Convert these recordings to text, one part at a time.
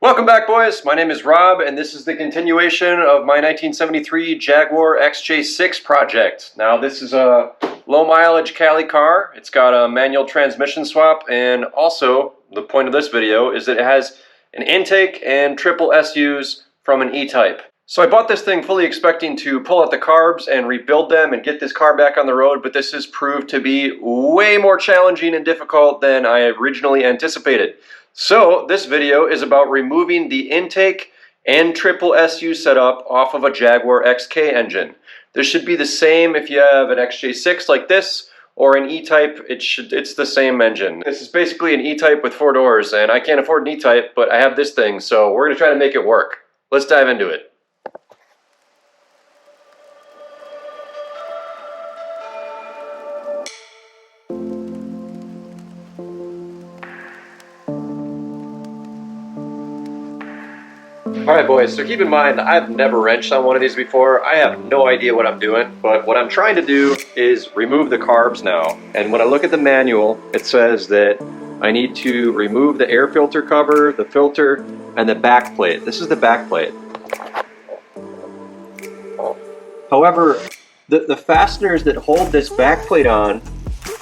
Welcome back, boys. My name is Rob, and this is the continuation of my 1973 Jaguar XJ6 project. Now, this is a low-mileage Cali car. It's got a manual transmission swap, and also, the point of this video is that it has an intake and triple SUs from an E-Type. So I bought this thing fully expecting to pull out the carbs and rebuild them and get this car back on the road, but this has proved to be way more challenging and difficult than I originally anticipated. So this video is about removing the intake and triple SU setup off of a Jaguar XK engine. This should be the same if you have an XJ6 like this or an E-Type. It's the same engine. This is basically an E-Type with 4 doors, and I can't afford an E-Type, but I have this thing, so we're going to try to make it work. Let's dive into it. Alright boys, so keep in mind, I've never wrenched on one of these before. I have no idea what I'm doing, but what I'm trying to do is remove the carbs now. And when I look at the manual, it says that I need to remove the air filter cover, the filter, and the back plate. This is the back plate. However, the fasteners that hold this back plate on,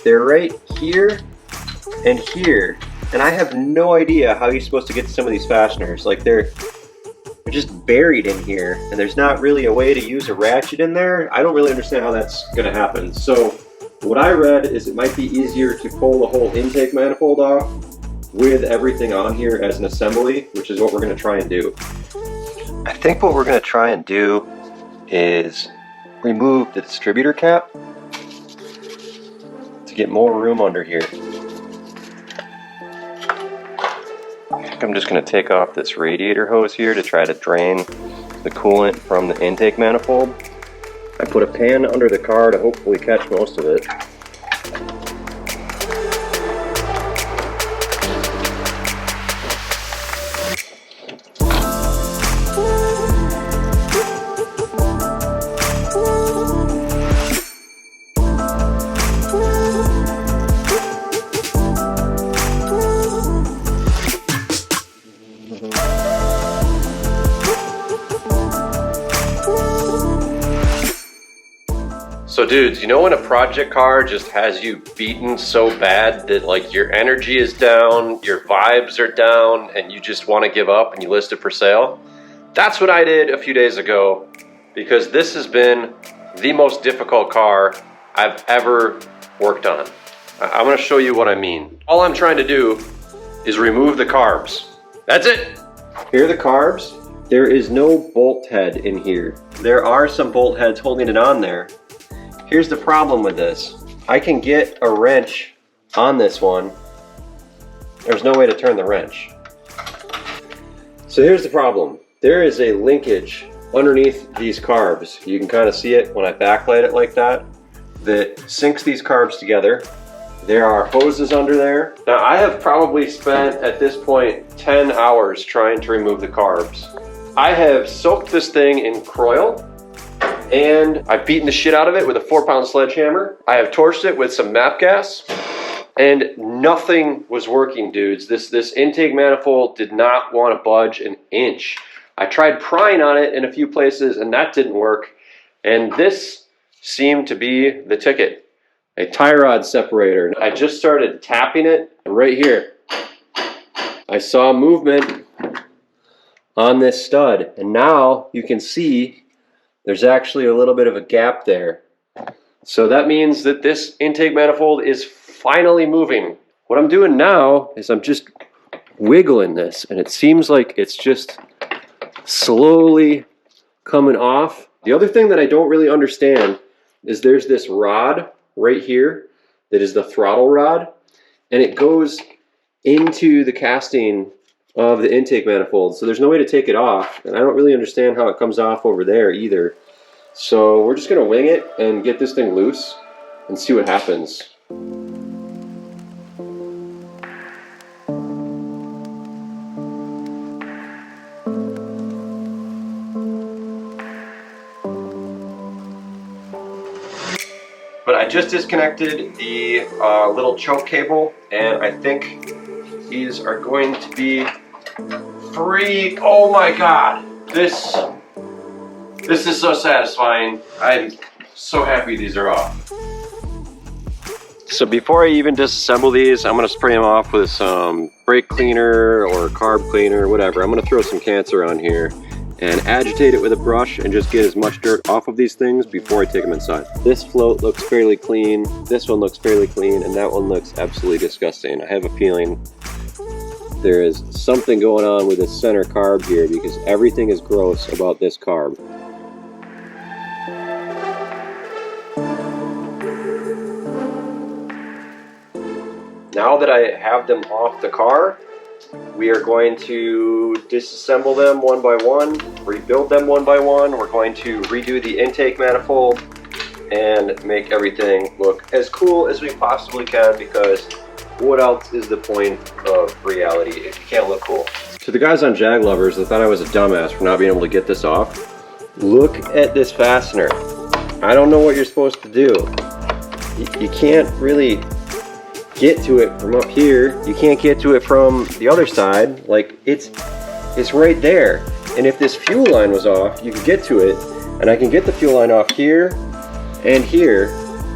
they're right here and here. And I have no idea how you're supposed to get to some of these fasteners. Like they're just buried in here, and there's not really a way to use a ratchet in there. I don't really understand how that's going to happen. So what I read is it might be easier to pull the whole intake manifold off with everything on here as an assembly, which is what we're going to try and do. I think what we're going to try and do is remove the distributor cap to get more room under here. I'm just going to take off this radiator hose here to try to drain the coolant from the intake manifold. I put a pan under the car to hopefully catch most of it. So dudes, you know when a project car just has you beaten so bad that like your energy is down, your vibes are down, and you just want to give up and you list it for sale? That's what I did a few days ago, because this has been the most difficult car I've ever worked on. I'm going to show you what I mean. All I'm trying to do is remove the carbs. That's it. Here are the carbs. There is no bolt head in here. There are some bolt heads holding it on there. Here's the problem with this. I can get a wrench on this one. There's no way to turn the wrench. So here's the problem. There is a linkage underneath these carbs. You can kind of see it when I backlight it like that syncs these carbs together. There are hoses under there. Now I have probably spent at this point 10 hours trying to remove the carbs. I have soaked this thing in Croil, and I've beaten the shit out of it with a 4-pound sledgehammer. I have torched it with some MAP gas, and nothing was working, dudes. This intake manifold did not want to budge an inch. I tried prying on it in a few places, and that didn't work. And this seemed to be the ticket, a tie rod separator. I just started tapping it right here. I saw movement on this stud, and now you can see there's actually a little bit of a gap there. So that means that this intake manifold is finally moving. What I'm doing now is I'm just wiggling this, and it seems like it's just slowly coming off. The other thing that I don't really understand is there's this rod right here that is the throttle rod, and it goes into the casting of the intake manifold, so there's no way to take it off, and I don't really understand how it comes off over there either. So we're just gonna wing it and get this thing loose and see what happens. But I just disconnected the little choke cable, and I think these are going to be freak. Oh my God. This is so satisfying. I'm so happy these are off. So before I even disassemble these, I'm gonna spray them off with some brake cleaner or carb cleaner, whatever. I'm gonna throw some cancer on here and agitate it with a brush and just get as much dirt off of these things before I take them inside. This float looks fairly clean, this one looks fairly clean, and that one looks absolutely disgusting. I have a feeling there is something going on with the center carb here because everything is gross about this carb. Now that I have them off the car, we are going to disassemble them one by one, rebuild them one by one. We're going to redo the intake manifold and make everything look as cool as we possibly can, because what else is the point of reality if you can't look cool? To the guys on Jag Lovers that thought I was a dumbass for not being able to get this off, look at this fastener. I don't know what you're supposed to do. You can't really get to it from up here. You can't get to it from the other side. Like, it's right there. And if this fuel line was off, you could get to it, and I can get the fuel line off here and here,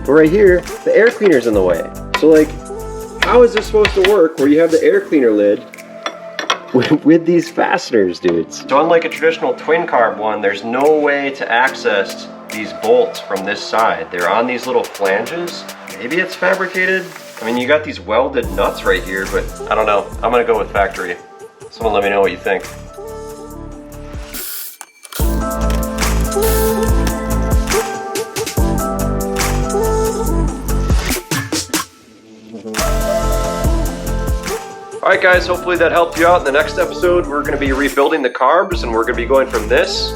but right here the air cleaner's in the way. So like, how is this supposed to work where you have the air cleaner lid with these fasteners, dudes? So unlike a traditional twin carb one, there's no way to access these bolts from this side. They're on these little flanges. Maybe it's fabricated. I mean, you got these welded nuts right here, but I don't know. I'm gonna go with factory. Someone let me know what you think. Alright guys, hopefully that helped you out. In the next episode, we're gonna be rebuilding the carbs, and we're gonna be going from this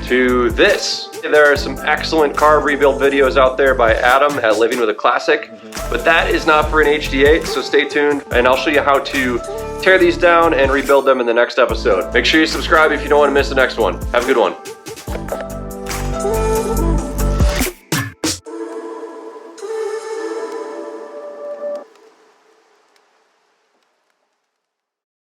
to this. There are some excellent carb rebuild videos out there by Adam at Living with a Classic, but that is not for an HD8, so stay tuned, and I'll show you how to tear these down and rebuild them in the next episode. Make sure you subscribe if you don't want to miss the next one. Have a good one.